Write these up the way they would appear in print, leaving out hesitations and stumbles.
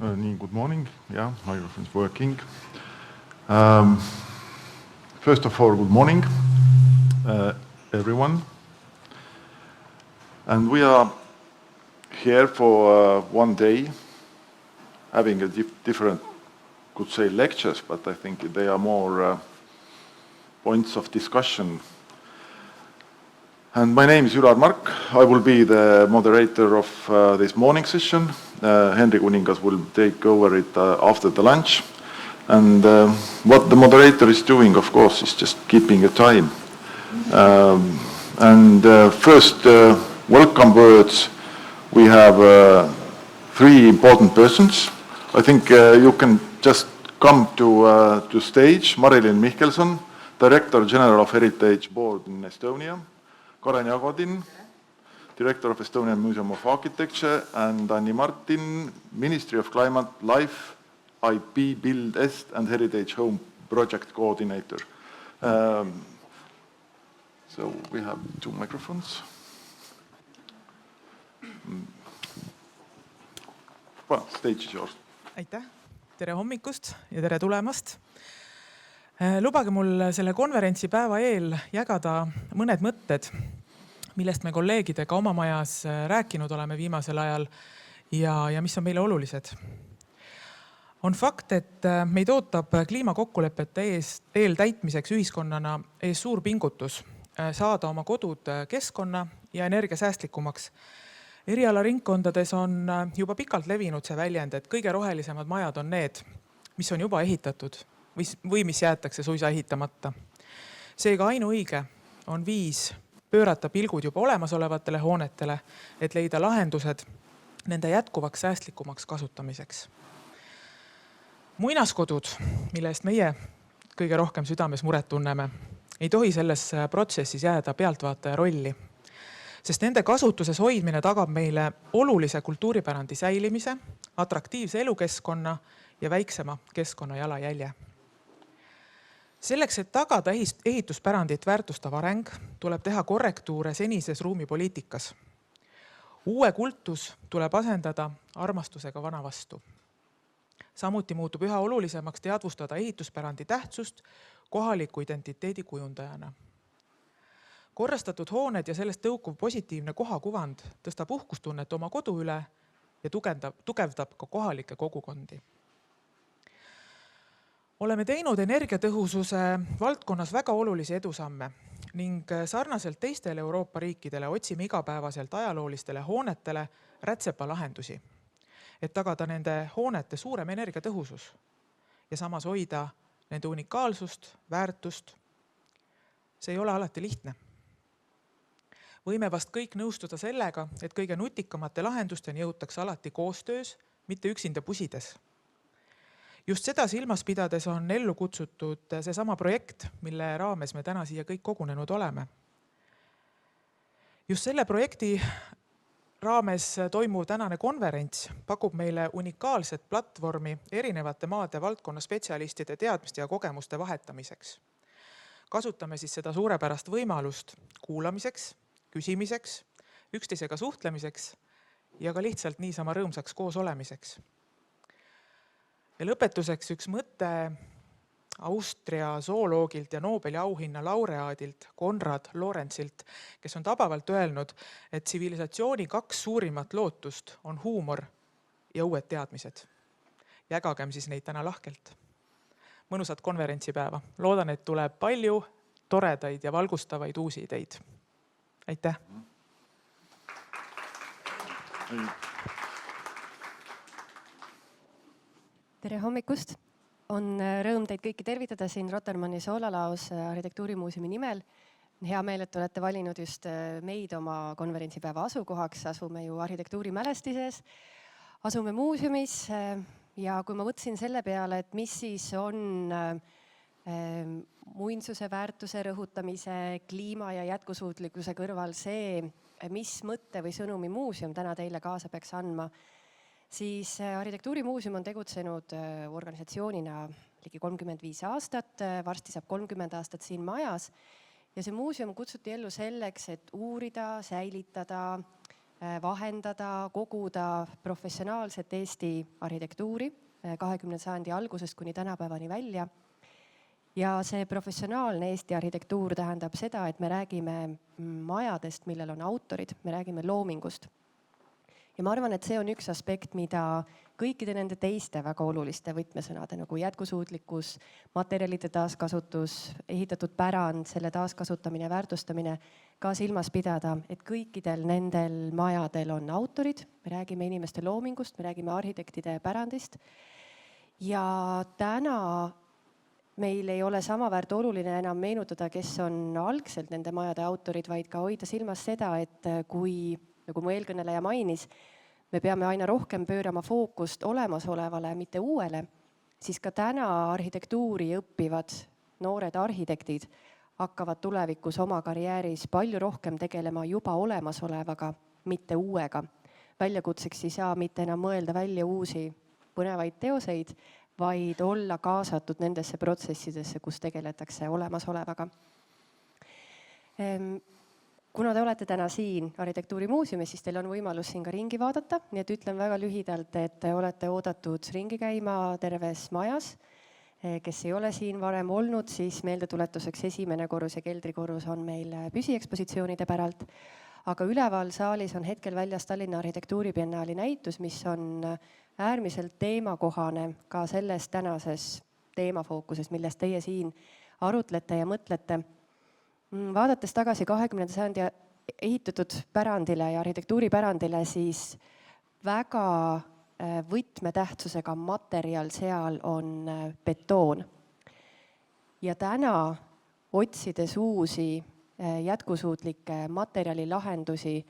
Good morning. Yeah, microphone is working. First of all, good morning, everyone. And we are here for one day, having a different, could say lectures, but I think they are more points of discussion. And my name is Ülar Mark. I will be the moderator of this morning session. Henri Kuningas will take over it after the lunch. And what the moderator is doing, of course, is just keeping a time. First, welcome words. We have three important persons. I think you can just come to stage. Marilyn Michelson, Director General of Heritage Board in Estonia. Karen Jagodin, Director of Estonian Museum of Architecture, and Anni Martin, Ministry of Climate, Life, IP, Build, Est, and Heritage Home Project Coordinator. So we have two microphones. Well, stage is yours. Aitäh, tere hommikust ja tere tulemast. Lubage mul selle konverentsi päeva eel jagada mõned mõtted, millest me kolleegidega oma majas rääkinud oleme viimasel ajal ja mis on meile olulised. On fakt, et meid ootab kliimakokkulepete eeltäitmiseks ühiskonnana ees suur pingutus saada oma kodud keskkonna ja energiasäästlikumaks. Erialaringkondades on juba pikalt levinud see väljend, et kõige rohelisemad majad on need, mis on juba ehitatud või mis jäetakse suisa ehitamata. Seega ainuõige on viis pöörata pilgud juba olemasolevatele hoonetele, et leida lahendused nende jätkuvaks säästlikumaks kasutamiseks. Muinaskodud, mille eest meie kõige rohkem südames muret tunneme, ei tohi selles protsessis jääda pealtvaataja rolli, sest nende kasutuses hoidmine tagab meile olulise kultuuripärandi säilimise, atraktiivse elukeskkonna ja väiksema keskkonna jalajälje. Selleks, et tagada ehituspärandit väärtustav areng, tuleb teha korrektuure senises ruumipoliitikas. Uue kultus tuleb asendada armastusega vana vastu. Samuti muutub üha olulisemaks teadvustada ehituspärandi tähtsust kohaliku identiteedi kujundajana. Korrastatud hooned ja sellest tõukuv positiivne kohakuvand tõstab uhkustunnet oma kodu üle ja tugevdab ka kohalikke kogukondi. Oleme teinud energiatõhususe valdkonnas väga olulisi edusamme ning sarnaselt teistele Euroopa riikidele otsime igapäevaselt ajaloolistele hoonetele rätsepa lahendusi, et tagada nende hoonete suurem energiatõhusus ja samas hoida nende unikaalsust, väärtust. See ei ole alati lihtne. Võime vast kõik nõustuda sellega, et kõige nutikamate lahendusteni jõutakse alati koostöös, mitte üksinda pusides. Just seda silmas pidades on ellu kutsutud seesama projekt, mille raames me täna siia kõik kogunenud oleme. Just selle projekti raames toimuv tänane konverents pakub meile unikaalset platvormi erinevate maade valdkonna spetsialistide teadmiste ja kogemuste vahetamiseks. Kasutame siis seda suurepärast võimalust kuulamiseks, küsimiseks, üksteisega suhtlemiseks ja ka lihtsalt niisama rõõmsaks koos olemiseks. Ja lõpetuseks üks mõte Austria zooloogilt ja Nobeli auhinna laureaadilt Konrad Lorentzilt, kes on tabavalt öelnud, et tsivilisatsiooni kaks suurimat lootust on huumor ja uued teadmised. Jägagem siis neid täna lahkelt. Mõnusat konverentsipäeva. Loodan, et tuleb palju toredaid ja valgustavaid uusi ideid. Aitäh! Tere hommikust! On rõõm teid kõiki tervitada siin Rotermanni soolalaos arhitektuurimuuseumi nimel. Hea meel, et olete valinud just meid oma konverentsipäeva asukohaks. Asume ju arhitektuurimälestises, asume muuseumis ja kui ma mõtlesin selle peale, et mis siis on muinsuse väärtuse rõhutamise, kliima ja jätkusuutlikkuse kõrval see, mis mõtte või sõnumi muuseum täna teile kaasa peaks andma, siis arhitektuurimuuseum on tegutsenud organisatsioonina ligi 35 aastat, varsti saab 30 aastat siin majas ja see muuseum kutsuti ellu selleks, et uurida, säilitada vahendada, koguda professionaalset Eesti arhitektuuri 20. sajandi algusest kuni tänapäevani välja. Ja see professionaalne Eesti arhitektuur tähendab seda, et me räägime majadest, millel on autorid, me räägime loomingust. Ja ma arvan, et see on üks aspekt, mida kõikide nende teiste väga oluliste võtmesõnade nagu jätkusuutlikkus, materjalide taaskasutus, ehitatud pärand, selle taaskasutamine, väärtustamine ka silmas pidada, et kõikidel nendel majadel on autorid, me räägime inimeste loomingust, me räägime arhitektide pärandist. Ja täna meil ei ole samaväärt oluline enam meenutada, kes on algselt nende majade autorid, vaid ka hoida silmas seda, et kui, nagu mu eelkõneleja mainis, me peame aina rohkem pöörama fookust olemasolevale, mitte uuele, siis ka täna arhitektuuri õppivad noored arhitektid hakkavad tulevikus oma karjääris palju rohkem tegelema juba olemasolevaga, mitte uuega. Väljakutseks ei saa mitte enam mõelda välja uusi põnevaid teoseid, vaid olla kaasatud nendesse protsessidesse, kus tegeletakse olemasolevaga. Kuna te olete täna siin arhitektuurimuuseumis, siis teil on võimalus siin ka ringi vaadata. Nii et ütlen väga lühidalt, et te olete oodatud ringi käima terves majas. Kes ei ole siin varem olnud, siis meeldetuletuseks esimene korrus ja keldrikorrus on meil püsiekspositsioonide päralt. Aga üleval saalis on hetkel väljas Tallinna arhitektuuribiennaali näitus, mis on äärmiselt teemakohane ka selles tänases teemafookuses, millest teie siin arutlete ja mõtlete. Vaadates tagasi 20. sajandi ehitatud pärandile ja arhitektuuripärandile, siis väga võtmetähtsusega materjal seal on betoon. Ja täna, otsides uusi jätkusuutlikke materjalilahendusi,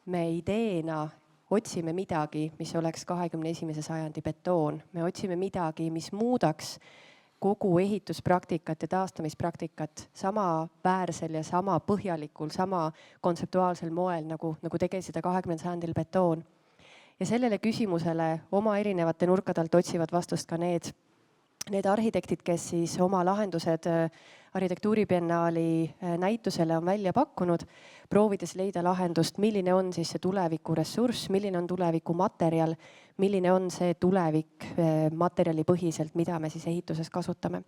me ideena otsime midagi, mis oleks 21. sajandi betoon. Me otsime midagi, mis muudaks kogu ehituspraktikat ja taastamispraktikat sama väärsel ja sama põhjalikul, sama kontseptuaalsel moel, nagu tegi seda 20. sajandil betoon. Ja sellele küsimusele oma erinevate nurkadalt otsivad vastust ka need arhitektid, kes siis oma lahendused arhitektuuribiennaali näitusele on välja pakkunud, proovides leida lahendust, milline on siis see tuleviku ressurss, milline on tuleviku materjal, milline on see tulevik materjalipõhiselt, mida me siis ehituses kasutame.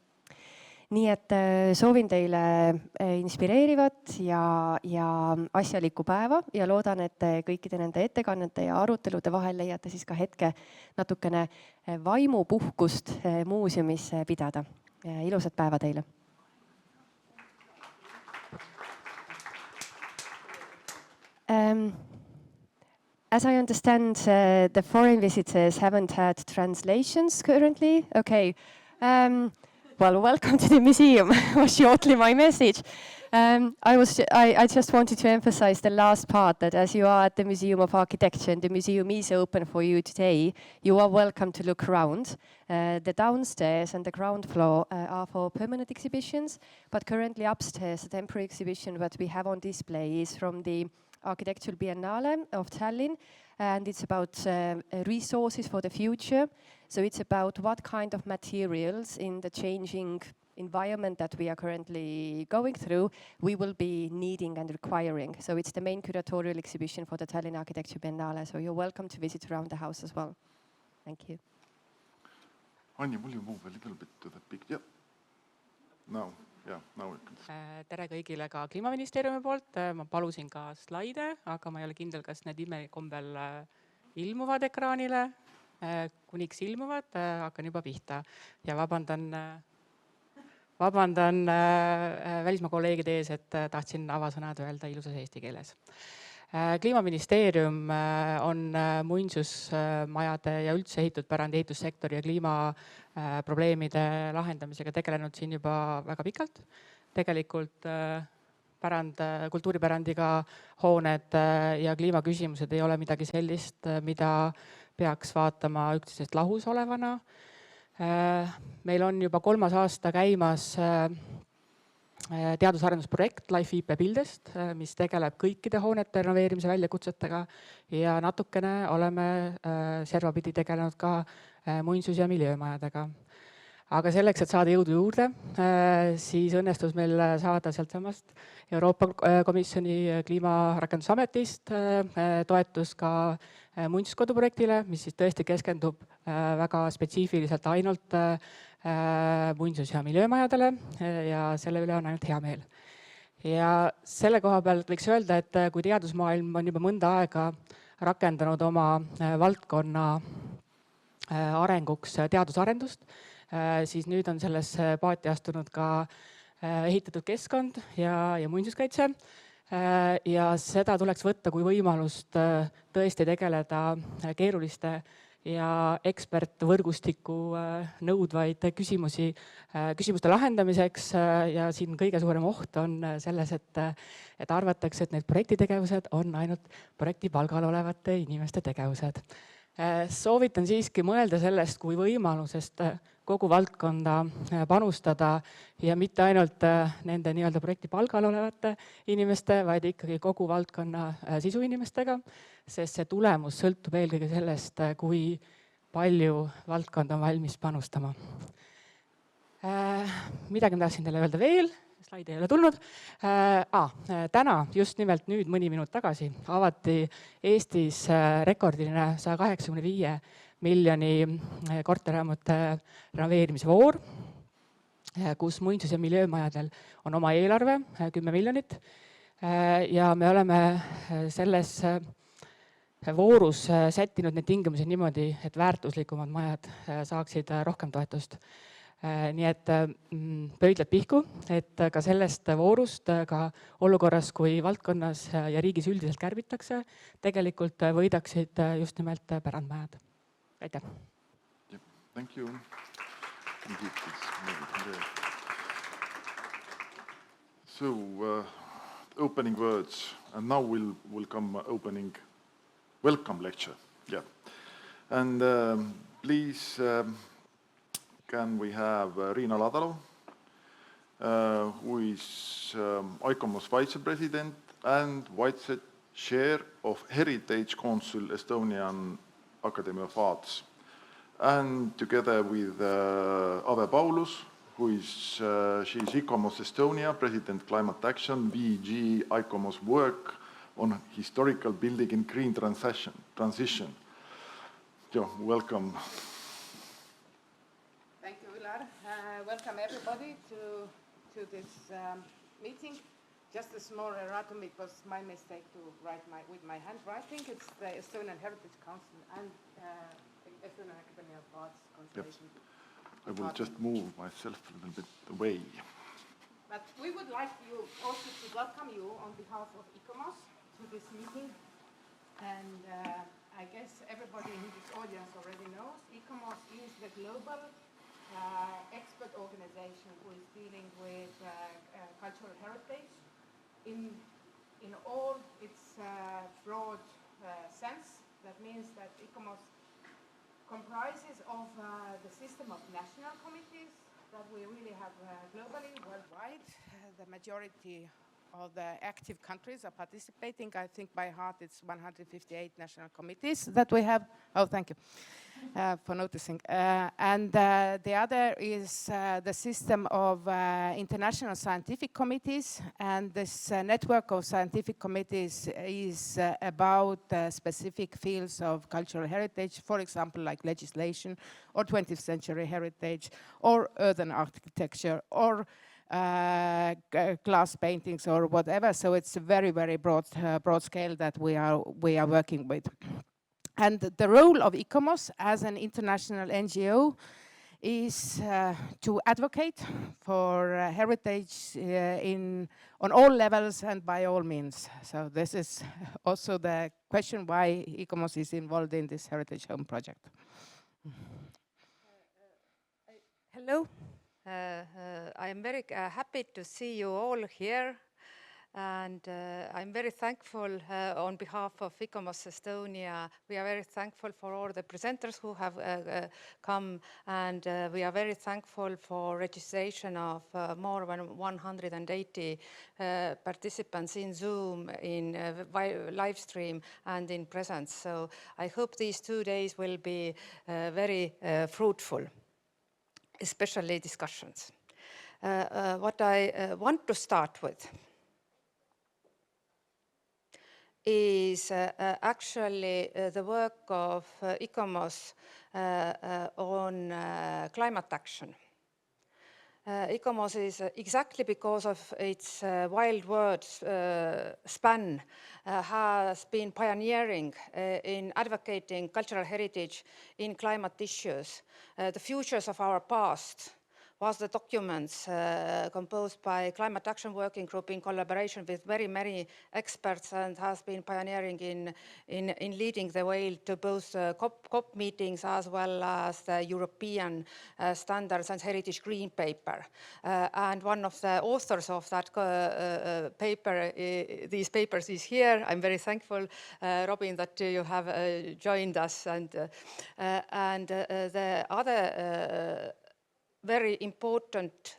Nii et soovin teile inspireerivat ja asjalikku päeva ja loodan, et kõikide nende ettekannete ja arutelude vahel leiate siis ka hetke natukene vaimupuhkust muuseumis pidada. Ilusat päeva teile! As I understand, the foreign visitors haven't had translations currently. Okay. Well, welcome to the museum was shortly my message. I just wanted to emphasize the last part, that as you are at the Museum of Architecture and the museum is open for you today, you are welcome to look around. The downstairs and the ground floor are for permanent exhibitions, but currently upstairs, the temporary exhibition that we have on display is from the Architectural Biennale of Tallinn, and it's about resources for the future. So it's about what kind of materials in the changing environment that we are currently going through, we will be needing and requiring. So it's the main curatorial exhibition for the Tallinn Architecture Biennale. So you're welcome to visit around the house as well. Thank you. Anni, will you move a little bit to the big... Yeah. Now. Tere kõigile ka Kliimaministeeriumi poolt. Ma palusin ka slaide, aga ma ei ole kindel, kas need imekombel ilmuvad ekraanile. Kuniks ilmuvad, hakkan juba pihta. Ja vabandan välismaa kolleegide ees, et tahtsin avasõnad öelda ilusas eesti keeles. Kliimaministeerium on muinsusmajade ja üldse ehituspärandi ehitussektori ja kliimaprobleemide lahendamisega tegelenud siin juba väga pikalt. Tegelikult kultuuripärandiga hooned ja kliimaküsimused ei ole midagi sellist, mida peaks vaatama üksteisest lahus olevana. Meil on juba 3. aasta käimas teadusarendusprojekt Life IP Buildest, mis tegeleb kõikide hoonete renoveerimise väljakutsetega ja natukene oleme servapidi tegelenud ka muinsus- ja miljöömajadega. Aga selleks, et saada jõudu juurde, siis õnnestus meil saada sealt samast Euroopa Komisjoni kliimarakendusametist toetus ka muinsuskoduprojektile, mis siis tõesti keskendub väga spetsiifiliselt ainult muinsus- ja miljöömajadele ja selle üle on ainult hea meel. Ja selle koha pealt võiks öelda, et kui teadusmaailm on juba mõnda aega rakendanud oma valdkonna arenguks teadusarendust, siis nüüd on sellesse paati astunud ka ehitatud keskkond ja muinsuskaitse. Ja seda tuleks võtta kui võimalust tõesti tegeleda keeruliste ja ekspertvõrgustiku nõudvaid küsimuste lahendamiseks. Ja siin kõige suurem oht on selles, et arvatakse, et need projektitegevused on ainult projekti palgal olevate inimeste tegevused. Soovitan siiski mõelda sellest kui võimalusest kogu valdkonda panustada ja mitte ainult nende nii-öelda projekti palgal olevate inimeste, vaid ikkagi kogu valdkonna sisuinimestega, sest see tulemus sõltub eelkõige sellest, kui palju valdkond on valmis panustama. Midagi ma tahtsin teile öelda veel. Slaid ei ole tulnud. Täna, just nimelt nüüd mõni minut tagasi, avati Eestis rekordiline 185 miljoni korterelamute renoveerimise voor, kus muinsus- ja miljöömajadel on oma eelarve 10 miljonit. Ja me oleme selles voorus sättinud need tingimused niimoodi, et väärtuslikumad majad saaksid rohkem toetust. Nii et pöidlad pihku, et ka sellest voorust, ka olukorras, kui valdkonnas ja riigis üldiselt kärbitakse, tegelikult võidaksid just nimelt pärandmajad. Aitäh! Thank you. So, opening words, and now will come opening welcome lecture. Yeah. And please... can we have Riin Alatalu, who is ICOMOS Vice President and Vice Chair of Heritage Council Estonian Academy of Arts, and together with Ave Paulus, who is she's ICOMOS Estonia, President Climate Action, VG ICOMOS work on historical building in green transition. So, welcome. Welcome everybody to this meeting. Just a small erratum, it was my mistake to write with my handwriting. It's the Estonian Heritage Council and Estonian Academy of Arts Conservation. Yep. I will just move myself a little bit away. But we would like you also to welcome you on behalf of ICOMOS to this meeting. And I guess everybody in this audience already knows ICOMOS is the global expert organization who is dealing with cultural heritage in all its broad sense. That means that ICOMOS comprises of the system of national committees that we really have globally, worldwide. The majority of the active countries are participating. I think by heart it's 158 national committees that we have. Oh, thank you for noticing. And the other is the system of international scientific committees. And this network of scientific committees is about specific fields of cultural heritage, for example, like legislation or 20th century heritage or urban architecture or glass paintings or whatever. So it's a very, very broad scale that we are working with. And the role of ICOMOS as an international NGO is to advocate for heritage on all levels and by all means. So this is also the question why ICOMOS is involved in this Heritage Home project. Hello. I am very happy to see you all here, and I'm very thankful on behalf of ICOMOS Estonia. We are very thankful for all the presenters who have come, and we are very thankful for registration of more than 180 participants in Zoom, in live stream, and in presence. So I hope these 2 days will be very fruitful. especially discussions. What I want to start with is actually the work of ICOMOS on climate action. ICOMOS is exactly because of its wild words span has been pioneering in advocating cultural heritage in climate issues. The futures of our past was the documents composed by Climate Action Working Group in collaboration with very many experts, and has been pioneering in leading the way to both COP meetings as well as the European Standards and Heritage Green Paper. And one of the authors of that paper, these papers, is here. I'm very thankful, Robin, that you have joined us. And the other very important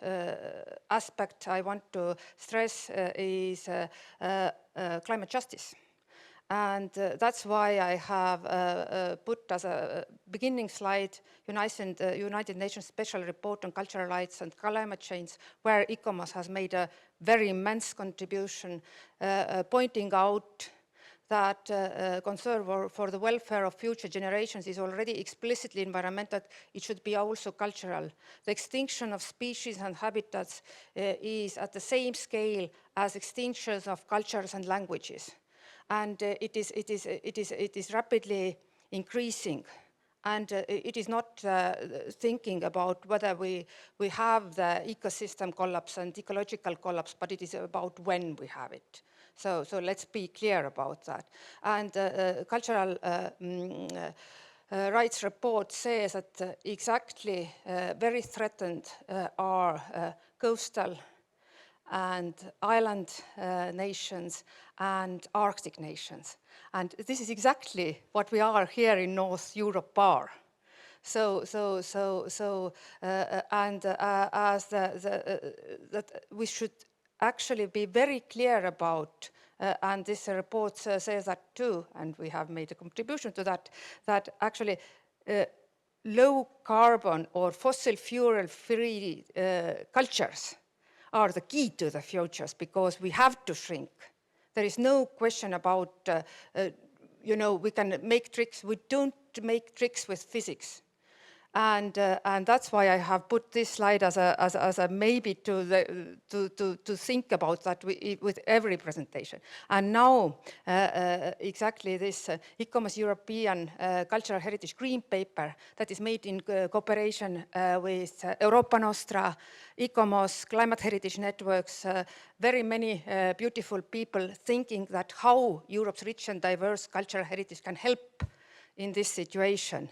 aspect I want to stress is climate justice. And that's why I have put as a beginning slide United Nations Special Report on Cultural Rights and Climate Change, where ICOMOS has made a very immense contribution, pointing out that concern for the welfare of future generations is already explicitly environmental. It should be also cultural. The extinction of species and habitats is at the same scale as extinctions of cultures and languages. And it is rapidly increasing. And it is not thinking about whether we have the ecosystem collapse and ecological collapse, but it is about when we have it. So let's be clear about that. And cultural rights report says that exactly very threatened are coastal and island nations and Arctic nations. And this is exactly what we are here in North Europe are. As that we should actually be very clear about, and this report says that too, and we have made a contribution to that, that actually low carbon or fossil fuel free cultures are the key to the futures, because we have to shrink. There is no question about, we can make tricks. We don't make tricks with physics. And that's why I have put this slide as a maybe to think about that with every presentation. And now exactly this ICOMOS European Cultural Heritage Green Paper that is made in cooperation with Europa Nostra, ICOMOS, Climate Heritage Networks, very many beautiful people thinking that how Europe's rich and diverse cultural heritage can help in this situation.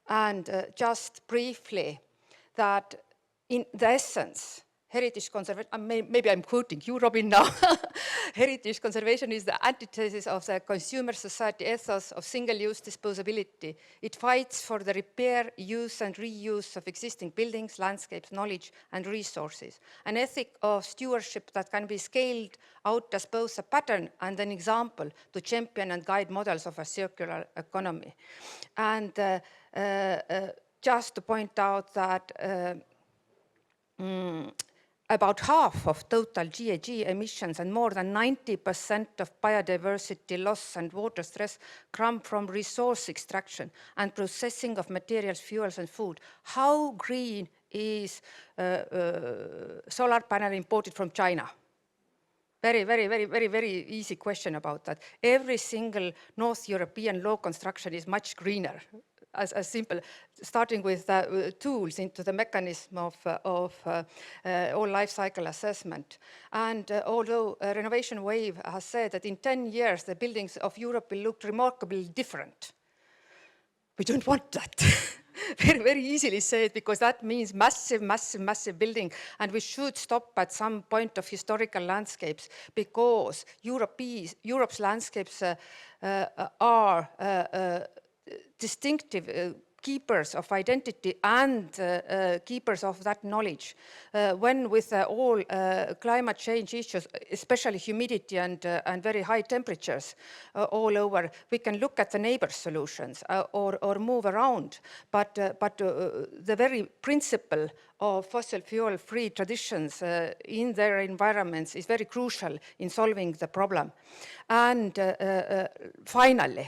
And just briefly, that in the essence, heritage conservation, maybe I'm quoting you, Robin, now. Heritage conservation is the antithesis of the consumer society ethos of single-use disposability. It fights for the repair, use, and reuse of existing buildings, landscapes, knowledge, and resources. An ethic of stewardship that can be scaled out as both a pattern and an example to champion and guide models of a circular economy. And just to point out that about half of total GHG emissions and more than 90% of biodiversity loss and water stress come from resource extraction and processing of materials, fuels, and food. How green is solar panel imported from China? Very easy question about that. Every single North European law construction is much greener. As simple, starting with tools into the mechanism of all life cycle assessment. And although Renovation Wave has said that in 10 years the buildings of Europe will look remarkably different, we don't want that. very easily said, because that means massive building, and we should stop at some point of historical landscapes, because Europe's landscapes are distinctive keepers of identity and keepers of that knowledge. When with all climate change issues, especially humidity and very high temperatures all over, we can look at the neighbors' solutions or move around. But the very principle of fossil fuel-free traditions in their environments is very crucial in solving the problem. And finally,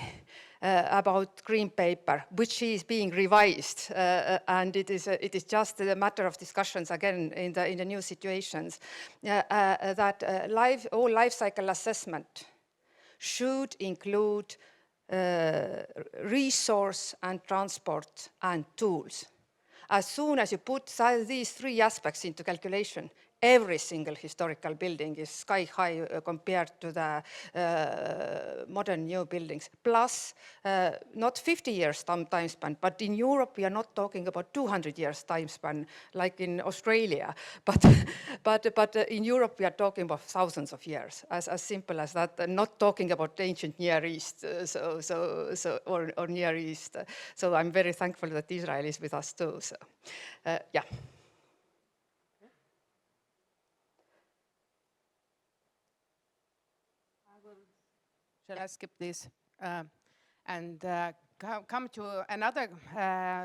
about green paper, which is being revised, and it is just a matter of discussions again in the new situations, that all life cycle assessment should include resource and transport and tools. As soon as you put these three aspects into calculation, every single historical building is sky high compared to the modern new buildings. Plus, not 50 years time span, but in Europe we are not talking about 200 years time span like in Australia, but in Europe we are talking about thousands of years, as simple as that, not talking about ancient Near East or Near East. So I'm very thankful that Israel is with us too. So, yeah. Shall I skip this and come to another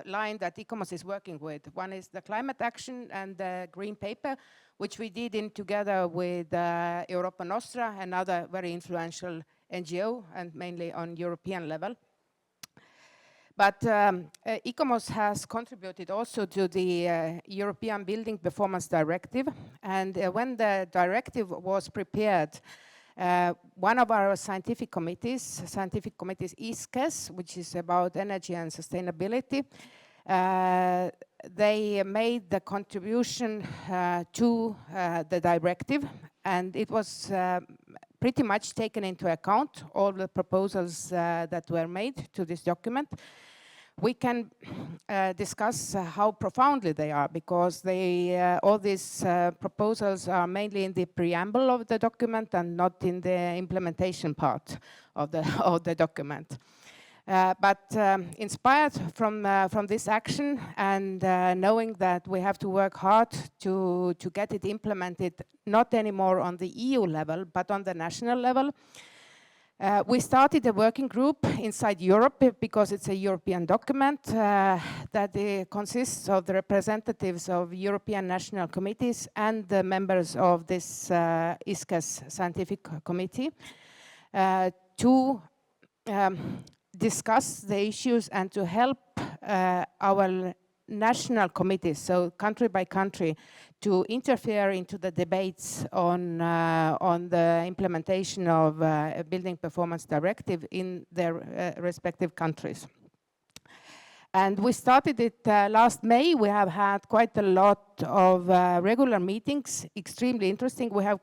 line that ICOMOS is working with? One is the climate action and the green paper, which we did in together with Europa Nostra, another very influential NGO, and mainly on European level. But ICOMOS has contributed also to the European Building Performance Directive. And when the directive was prepared, one of our scientific committees ICOMOS, which is about energy and sustainability, they made the contribution to the directive, and it was pretty much taken into account, all the proposals that were made to this document. We can discuss how profoundly they are, because all these proposals are mainly in the preamble of the document and not in the implementation part of the document. But inspired from this action and knowing that we have to work hard to get it implemented, not anymore on the EU level, but on the national level, we started a working group inside Europe, because it's a European document that consists of the representatives of European national committees and the members of this ICOMOS scientific committee to discuss the issues and to help our national committees, so country by country, to interfere into the debates on the implementation of a building performance directive in their respective countries. And we started it last May. We have had quite a lot of regular meetings, extremely interesting. We have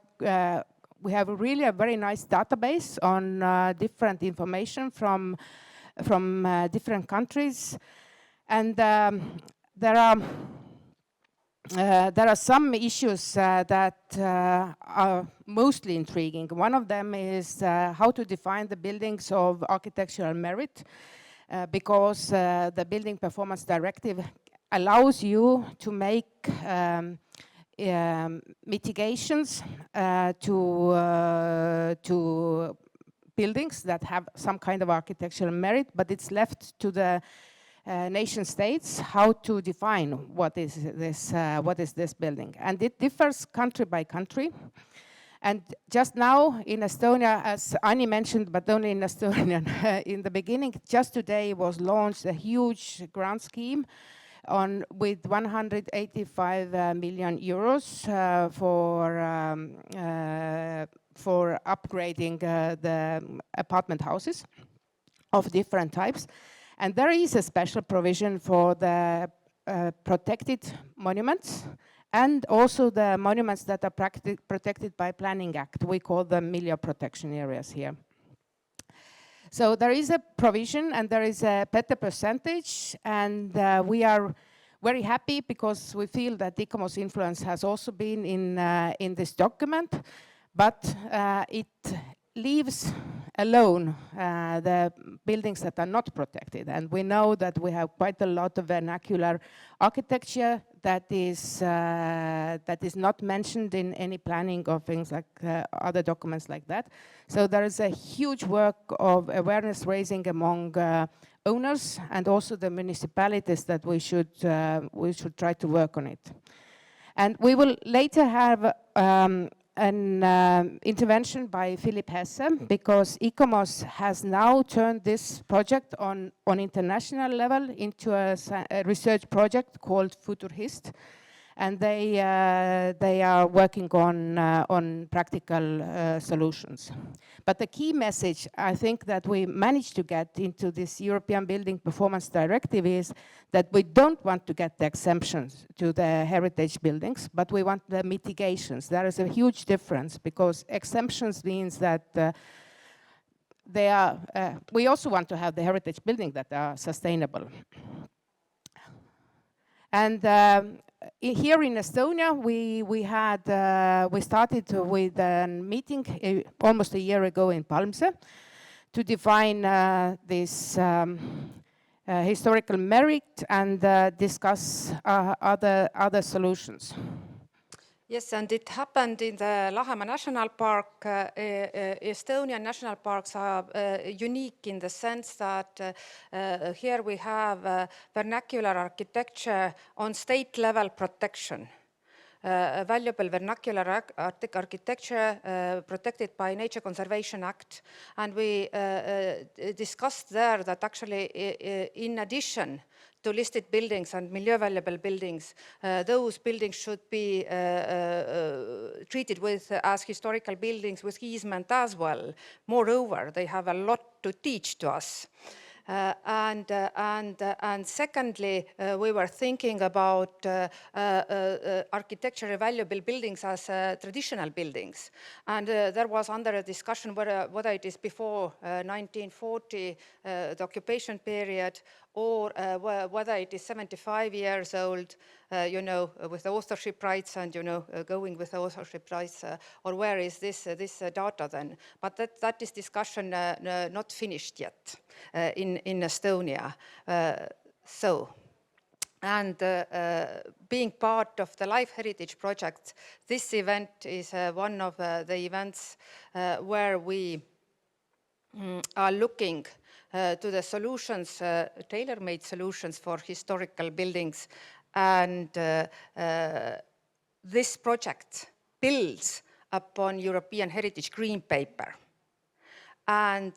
really a very nice database on different information from different countries. And there are some issues that are mostly intriguing. One of them is how to define the buildings of architectural merit, because the Building Performance Directive allows you to make mitigations to buildings that have some kind of architectural merit, but it's left to the nation states how to define what is this building. And it differs country by country. And just now in Estonia, as Annie mentioned, but only in Estonian, in the beginning, just today was launched a huge grant scheme with 185 million euros for upgrading the apartment houses of different types. And there is a special provision for the protected monuments and also the monuments that are protected by Planning Act. We call them milieu protection areas here. So there is a provision and there is a better percentage, and we are very happy because we feel that ICOMOS influence has also been in this document, but it leaves alone the buildings that are not protected. And we know that we have quite a lot of vernacular architecture that is not mentioned in any planning or things like other documents like that. So there is a huge work of awareness raising among owners and also the municipalities that we should try to work on it. And we will later have an intervention by Philip Hesse, because ICOMOS has now turned this project on international level into a research project called Futurhist. And they are working on practical solutions. But the key message I think that we managed to get into this European Building Performance Directive is that we don't want to get the exemptions to the heritage buildings, but we want the mitigations. There is a huge difference, because exemptions means that we also want to have the heritage buildings that are sustainable. And here in Estonia, we started with a meeting almost a year ago in Palmse to define this historical merit and discuss other solutions. Yes, and it happened in the Lahemaa National Park. Estonian national parks are unique in the sense that here we have vernacular architecture on state level protection. Valuable vernacular architecture protected by Nature Conservation Act. And we discussed there that actually in addition to listed buildings and milieu valuable buildings, those buildings should be treated as historical buildings with easement as well. Moreover, they have a lot to teach to us. And secondly, we were thinking about architecturally valuable buildings as traditional buildings. And there was under a discussion whether it is before 1940, the occupation period, or whether it is 75 years old, with the authorship rights and, going with the authorship rights, or where is this data then? But that is discussion not finished yet in Estonia. And being part of the Life Heritage Project, this event is one of the events where we are looking to the solutions, tailor-made solutions for historical buildings. And this project builds upon European Heritage Green Paper. And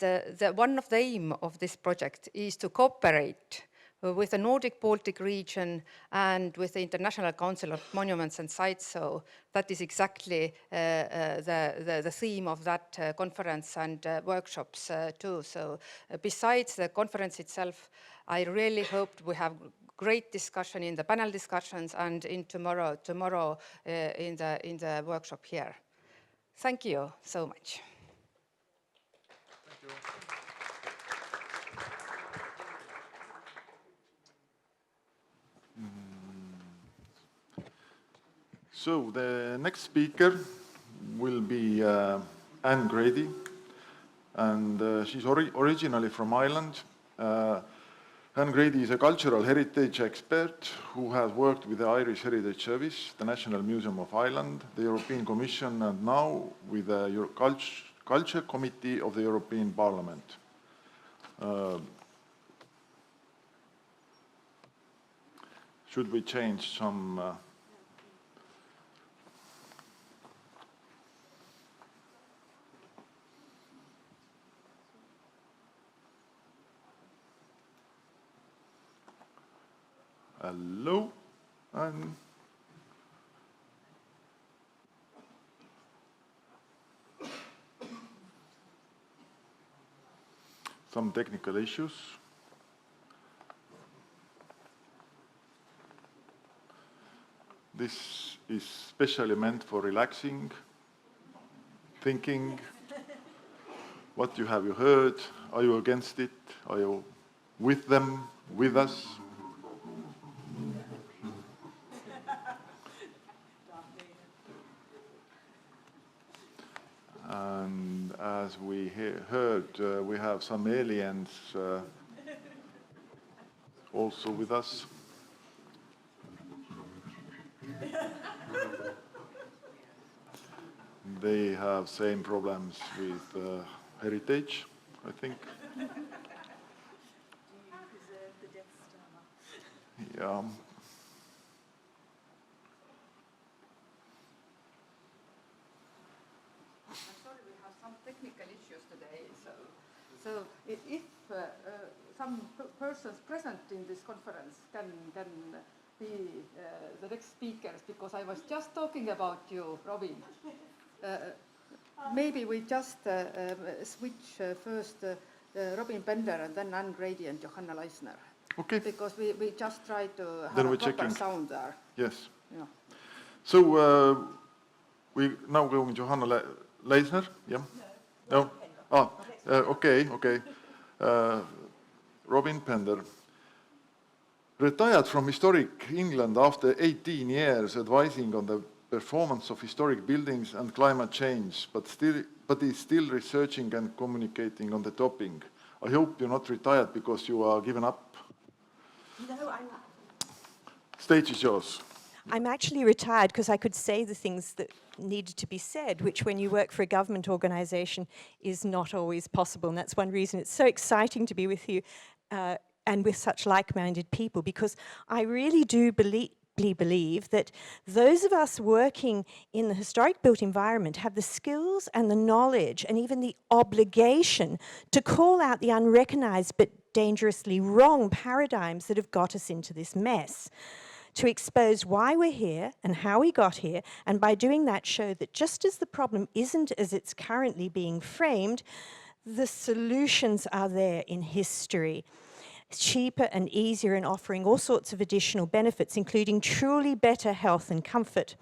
one of the aims of this project is to cooperate with the Nordic-Baltic region and with the International Council of Monuments and Sites. So that is exactly the theme of that conference and workshops too. So besides the conference itself, I really hoped we have great discussion in the panel discussions and in tomorrow in the workshop here. Thank you so much. So the next speaker will be Anne Grady, and she's originally from Ireland. Anne Grady is a cultural heritage expert who has worked with the Irish Heritage Service, the National Museum of Ireland, the European Commission, and now with the Culture Committee of the European Parliament. Should we change some... Hello, and some technical issues. This is specially meant for relaxing, thinking. What have you heard? Are you against it? Are you with them, with us? And as as we heard, we have some aliens also with us. They have same problems with heritage, I think. Yeah. I'm sorry, we have some technical issues today. So if some persons present in this conference can be the next speakers, because I was just talking about you, Robin. Maybe we just switch first Robin Bender and then Anne Grady and Johanna Leissner. Okay. Because we just try to have Then a we're proper checking. sound there. Yes. Yeah. So we now going Johanna Leissner. Yeah. No. Oh. Okay. Robin Pender retired from historic England after 18 years advising on the performance of historic buildings and climate change, but is still researching and communicating on the topic. I hope you're not retired because you are given up. No, Stage is yours. I'm actually retired because I could say the things that needed to be said, which when you work for a government organisation is not always possible. And that's one reason it's so exciting to be with you and with such like-minded people, because I really do believe that those of us working in the historic built environment have the skills and the knowledge and even the obligation to call out the unrecognised but dangerously wrong paradigms that have got us into this mess, to expose why we're here and how we got here, and by doing that show that just as the problem isn't as it's currently being framed, the solutions are there in history. Cheaper and easier and offering all sorts of additional benefits, including truly better health and comfort.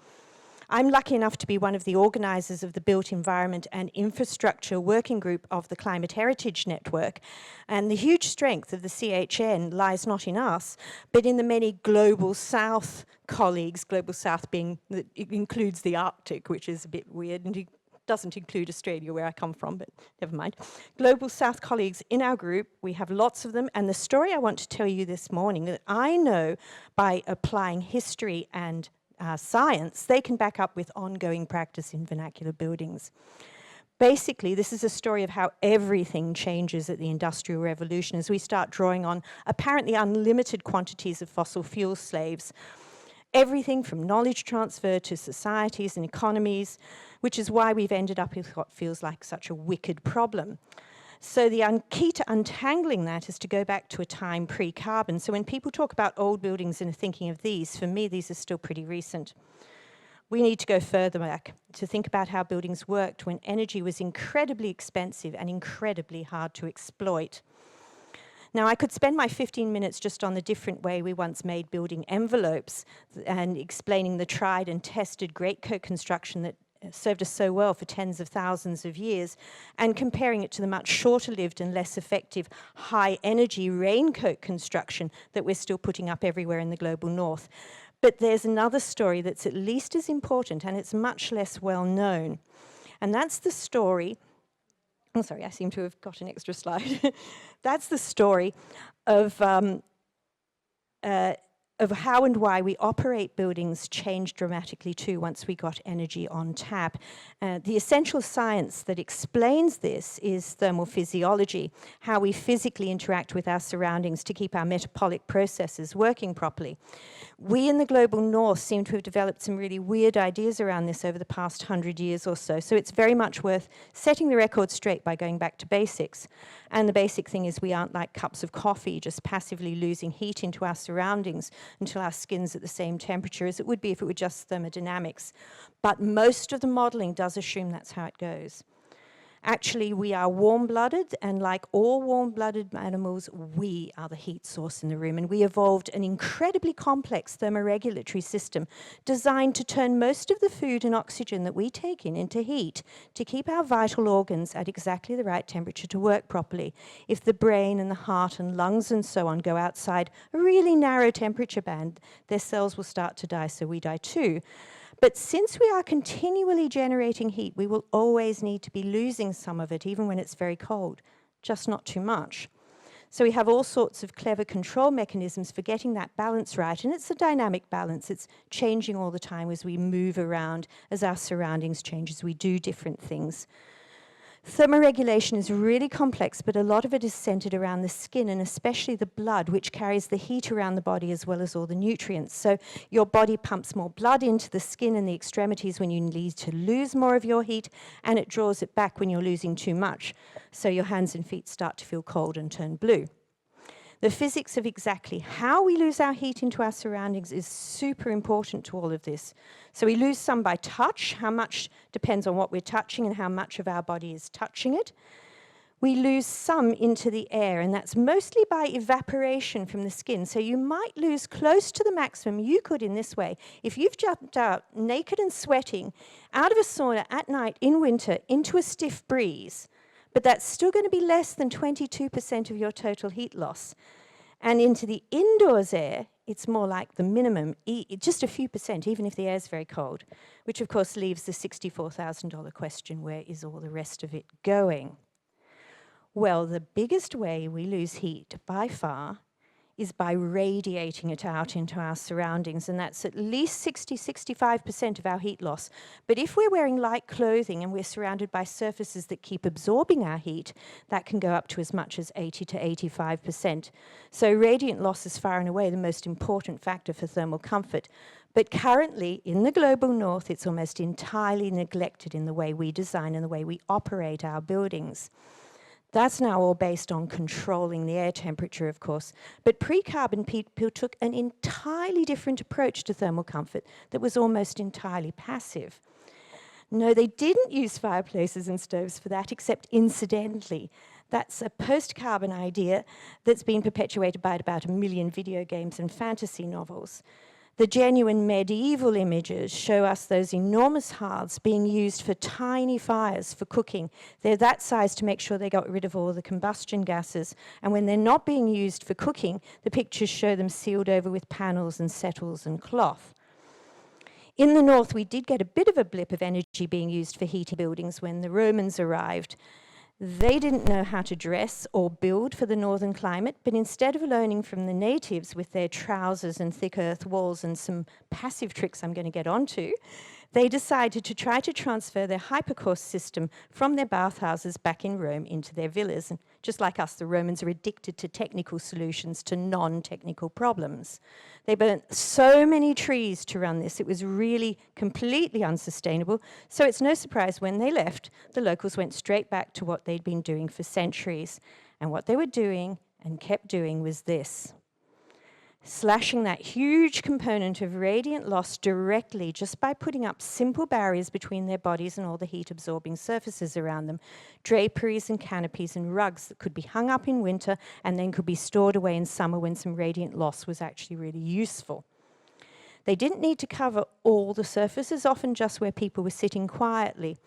I'm lucky enough to be one of the organisers of the Built Environment and Infrastructure Working Group of the Climate Heritage Network, and the huge strength of the CHN lies not in us, but in the many Global South colleagues, Global South being, it includes the Arctic, which is a bit weird, and it doesn't include Australia, where I come from, but never mind. Global South colleagues in our group, we have lots of them, and the story I want to tell you this morning that I know by applying history and science, they can back up with ongoing practice in vernacular buildings. Basically, this is a story of how everything changes at the Industrial Revolution as we start drawing on apparently unlimited quantities of fossil fuel slaves. Everything from knowledge transfer to societies and economies, which is why we've ended up with what feels like such a wicked problem. So the key to untangling that is to go back to a time pre-carbon. So when people talk about old buildings and are thinking of these, for me, these are still pretty recent. We need to go further back to think about how buildings worked when energy was incredibly expensive and incredibly hard to exploit. Now, I could spend my 15 minutes just on the different way we once made building envelopes and explaining the tried and tested greatcoat construction that served us so well for tens of thousands of years, and comparing it to the much shorter-lived and less effective high-energy raincoat construction that we're still putting up everywhere in the global north. But there's another story that's at least as important, and it's much less well known. And that's the story, oh sorry, I seem to have got an extra slide. That's the story of how and why we operate buildings changed dramatically too once we got energy on tap. The essential science that explains this is thermal physiology, how we physically interact with our surroundings to keep our metabolic processes working properly. We in the global north seem to have developed some really weird ideas around this over the past 100 years or so, so it's very much worth setting the record straight by going back to basics. And the basic thing is we aren't like cups of coffee, just passively losing heat into our surroundings until our skin's at the same temperature as it would be if it were just thermodynamics. But most of the modeling does assume that's how it goes. Actually, we are warm-blooded, and like all warm-blooded animals, we are the heat source in the room, and we evolved an incredibly complex thermoregulatory system designed to turn most of the food and oxygen that we take in into heat to keep our vital organs at exactly the right temperature to work properly. If the brain and the heart and lungs and so on go outside a really narrow temperature band, their cells will start to die, so we die too. But since we are continually generating heat, we will always need to be losing some of it, even when it's very cold, just not too much. So we have all sorts of clever control mechanisms for getting that balance right, and it's a dynamic balance. It's changing all the time as we move around, as our surroundings change, as we do different things. Thermoregulation is really complex, but a lot of it is centered around the skin, and especially the blood, which carries the heat around the body as well as all the nutrients. So your body pumps more blood into the skin and the extremities when you need to lose more of your heat, and it draws it back when you're losing too much. So your hands and feet start to feel cold and turn blue. The physics of exactly how we lose our heat into our surroundings is super important to all of this. So we lose some by touch. How much depends on what we're touching and how much of our body is touching it. We lose some into the air, and that's mostly by evaporation from the skin. So you might lose close to the maximum you could in this way. If you've jumped out naked and sweating out of a sauna at night in winter into a stiff breeze, but that's still going to be less than 22% of your total heat loss. And into the indoors air, it's more like the minimum, just a few percent, even if the air is very cold, which of course leaves the $64,000 question, where is all the rest of it going? Well, the biggest way we lose heat by far is by radiating it out into our surroundings, and that's at least 65% of our heat loss. But if we're wearing light clothing and we're surrounded by surfaces that keep absorbing our heat, that can go up to as much as 80 to 85%. So radiant loss is far and away the most important factor for thermal comfort. But currently, in the global north, it's almost entirely neglected in the way we design and the way we operate our buildings. That's now all based on controlling the air temperature, of course. But pre-carbon people took an entirely different approach to thermal comfort that was almost entirely passive. No, they didn't use fireplaces and stoves for that, except incidentally. That's a post-carbon idea that's been perpetuated by about 1 million video games and fantasy novels. The genuine medieval images show us those enormous hearths being used for tiny fires for cooking. They're that size to make sure they got rid of all the combustion gases. And when they're not being used for cooking, the pictures show them sealed over with panels and settles and cloth. In the north, we did get a bit of a blip of energy being used for heating buildings when the Romans arrived. They didn't know how to dress or build for the northern climate, but instead of learning from the natives with their trousers and thick earth walls and some passive tricks I'm going to get onto, they decided to try to transfer their hypercourse system from their bathhouses back in Rome into their villas. And just like us, the Romans are addicted to technical solutions to non-technical problems. They burnt so many trees to run this, it was really completely unsustainable. So it's no surprise when they left, the locals went straight back to what they'd been doing for centuries. And what they were doing and kept doing was this: slashing that huge component of radiant loss directly just by putting up simple barriers between their bodies and all the heat-absorbing surfaces around them. Draperies and canopies and rugs that could be hung up in winter and then could be stored away in summer when some radiant loss was actually really useful. They didn't need to cover all the surfaces, often just where people were sitting quietly.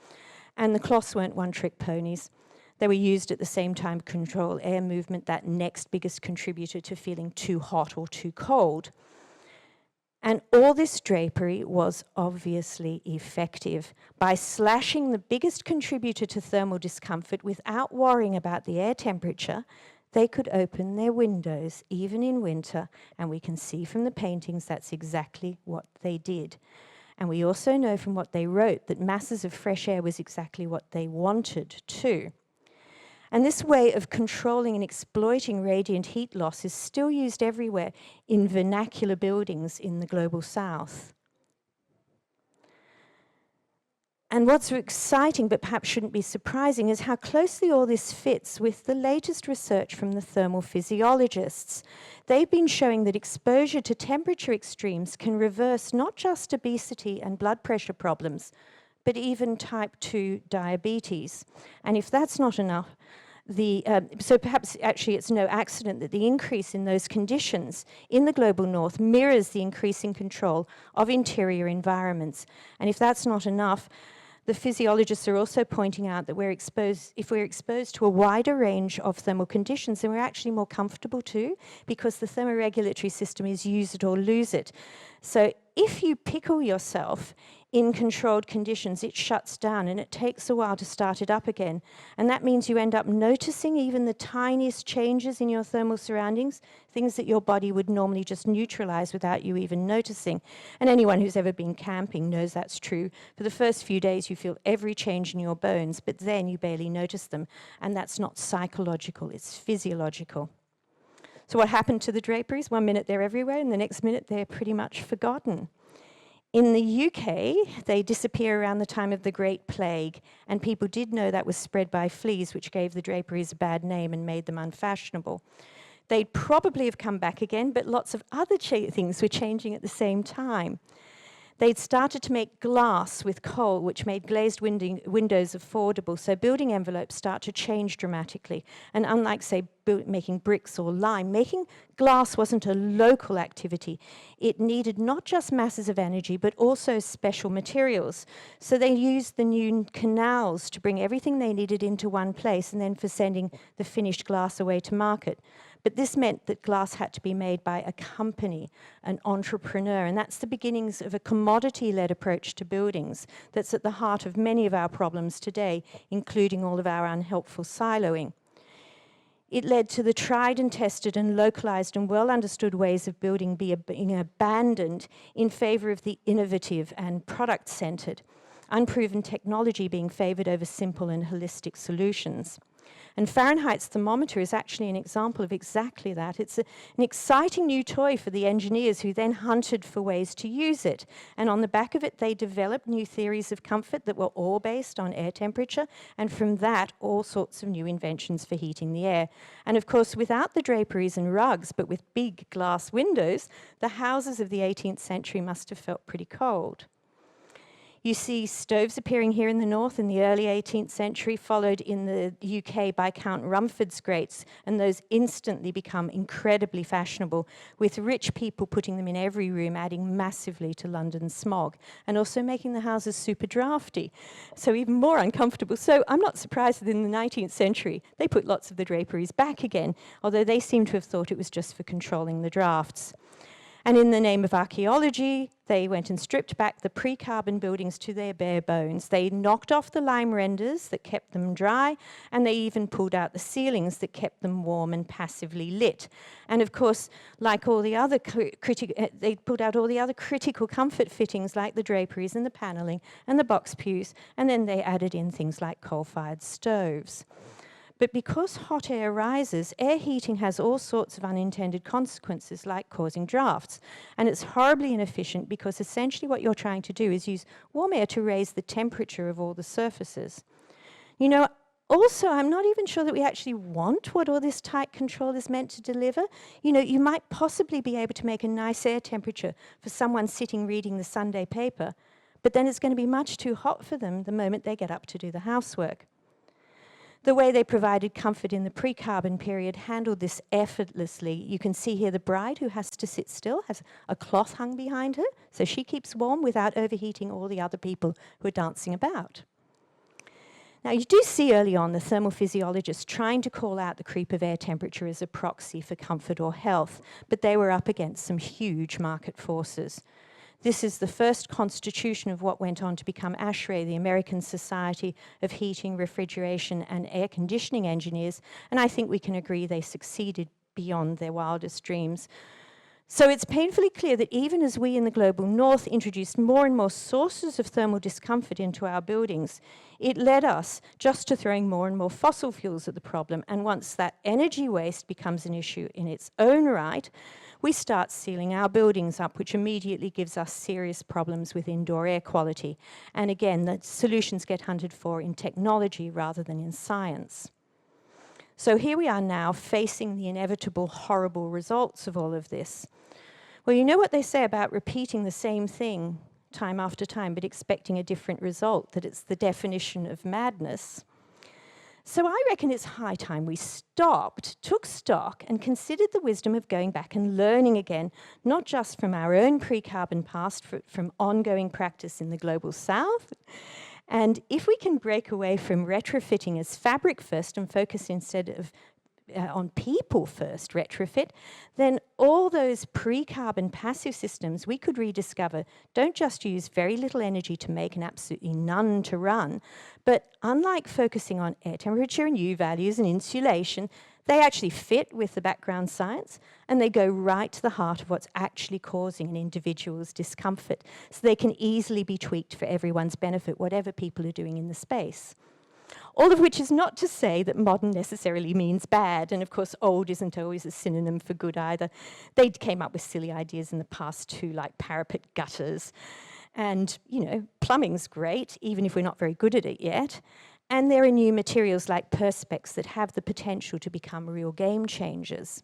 And the cloths weren't one-trick ponies. They were used at the same time to control air movement, that next biggest contributor to feeling too hot or too cold. And all this drapery was obviously effective. By slashing the biggest contributor to thermal discomfort without worrying about the air temperature, they could open their windows, even in winter, and we can see from the paintings that's exactly what they did. And we also know from what they wrote that masses of fresh air was exactly what they wanted too. And this way of controlling and exploiting radiant heat loss is still used everywhere in vernacular buildings in the global south. And what's exciting, but perhaps shouldn't be surprising, is how closely all this fits with the latest research from the thermal physiologists. They've been showing that exposure to temperature extremes can reverse not just obesity and blood pressure problems, but even type 2 diabetes. And if that's not enough, so perhaps actually it's no accident that the increase in those conditions in the global north mirrors the increasing control of interior environments. And if that's not enough, the physiologists are also pointing out that if we're exposed to a wider range of thermal conditions, then we're actually more comfortable too, because the thermoregulatory system is use it or lose it. So if you pickle yourself in controlled conditions, it shuts down and it takes a while to start it up again. And that means you end up noticing even the tiniest changes in your thermal surroundings, things that your body would normally just neutralize without you even noticing. And anyone who's ever been camping knows that's true. For the first few days, you feel every change in your bones, but then you barely notice them. And that's not psychological, it's physiological. So what happened to the draperies? 1 minute they're everywhere, and the next minute they're pretty much forgotten. In the UK, they disappear around the time of the Great Plague, and people did know that was spread by fleas, which gave the draperies a bad name and made them unfashionable. They'd probably have come back again, but lots of other things were changing at the same time. They'd started to make glass with coal, which made glazed windows affordable, so building envelopes start to change dramatically. And unlike, say, making bricks or lime, making glass wasn't a local activity. It needed not just masses of energy, but also special materials. So they used the new canals to bring everything they needed into one place, and then for sending the finished glass away to market. But this meant that glass had to be made by a company, an entrepreneur, and that's the beginnings of a commodity-led approach to buildings that's at the heart of many of our problems today, including all of our unhelpful siloing. It led to the tried and tested and localized and well-understood ways of building being abandoned in favor of the innovative and product-centered, unproven technology being favored over simple and holistic solutions. And Fahrenheit's thermometer is actually an example of exactly that. It's an exciting new toy for the engineers who then hunted for ways to use it. And on the back of it, they developed new theories of comfort that were all based on air temperature, and from that, all sorts of new inventions for heating the air. And of course, without the draperies and rugs, but with big glass windows, the houses of the 18th century must have felt pretty cold. You see stoves appearing here in the north in the early 18th century, followed in the UK by Count Rumford's grates, and those instantly become incredibly fashionable, with rich people putting them in every room, adding massively to London's smog, and also making the houses super drafty, so even more uncomfortable. So I'm not surprised that in the 19th century, they put lots of the draperies back again, although they seem to have thought it was just for controlling the drafts. And in the name of archaeology, they went and stripped back the pre-carbon buildings to their bare bones. They knocked off the lime renders that kept them dry, and they even pulled out the ceilings that kept them warm and passively lit. And of course, like all the other they pulled out all the other critical comfort fittings like the draperies and the paneling and the box pews, and then they added in things like coal-fired stoves. But because hot air rises, air heating has all sorts of unintended consequences, like causing drafts. And it's horribly inefficient because essentially what you're trying to do is use warm air to raise the temperature of all the surfaces. You know, also, I'm not even sure that we actually want what all this tight control is meant to deliver. You know, you might possibly be able to make a nice air temperature for someone sitting reading the Sunday paper, but then it's going to be much too hot for them the moment they get up to do the housework. The way they provided comfort in the pre-carbon period handled this effortlessly. You can see here the bride who has to sit still, has a cloth hung behind her, so she keeps warm without overheating all the other people who are dancing about. Now, you do see early on the thermal physiologists trying to call out the creep of air temperature as a proxy for comfort or health, but they were up against some huge market forces. This is the first constitution of what went on to become ASHRAE, the American Society of Heating, Refrigeration and Air Conditioning Engineers, and I think we can agree they succeeded beyond their wildest dreams. So it's painfully clear that even as we in the global north introduced more and more sources of thermal discomfort into our buildings, it led us just to throwing more and more fossil fuels at the problem. And once that energy waste becomes an issue in its own right, we start sealing our buildings up, which immediately gives us serious problems with indoor air quality. And again, the solutions get hunted for in technology rather than in science. So here we are now facing the inevitable horrible results of all of this. Well, you know what they say about repeating the same thing time after time, but expecting a different result, that it's the definition of madness. So I reckon it's high time we stopped, took stock, and considered the wisdom of going back and learning again, not just from our own pre-carbon past, from ongoing practice in the global south. And if we can break away from retrofitting as fabric first and focus instead of on people first retrofit, then all those pre-carbon passive systems we could rediscover don't just use very little energy to make and absolutely none to run, but unlike focusing on air temperature and U values and insulation, they actually fit with the background science and they go right to the heart of what's actually causing an individual's discomfort. So they can easily be tweaked for everyone's benefit, whatever people are doing in the space. All of which is not to say that modern necessarily means bad, and of course old isn't always a synonym for good either. They came up with silly ideas in the past too, like parapet gutters. And, you know, plumbing's great, even if we're not very good at it yet. And there are new materials like perspex that have the potential to become real game changers.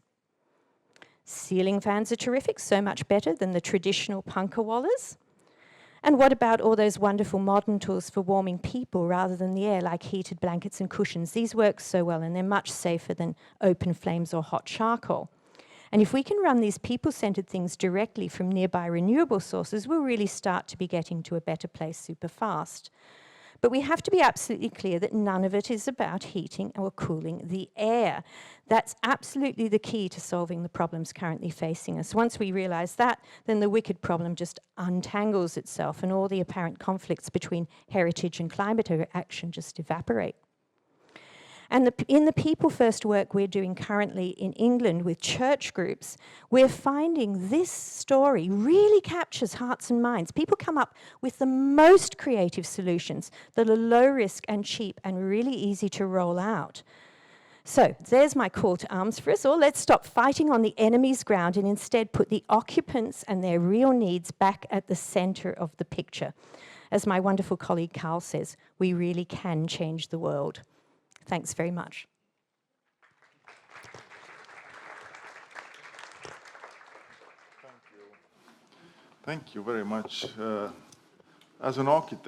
Ceiling fans are terrific, so much better than the traditional punka wallers. And what about all those wonderful modern tools for warming people rather than the air, like heated blankets and cushions? These work so well and they're much safer than open flames or hot charcoal. And if we can run these people-centered things directly from nearby renewable sources, we'll really start to be getting to a better place super fast. But we have to be absolutely clear that none of it is about heating or cooling the air. That's absolutely the key to solving the problems currently facing us. Once we realise that, then the wicked problem just untangles itself and all the apparent conflicts between heritage and climate action just evaporate. And in the People First work we're doing currently in England with church groups, we're finding this story really captures hearts and minds. People come up with the most creative solutions that are low risk and cheap and really easy to roll out. So there's my call to arms for us all. Let's stop fighting on the enemy's ground and instead put the occupants and their real needs back at the centre of the picture. As my wonderful colleague Carl says, we really can change the world. Thanks very much. Thank you very much. As an architect,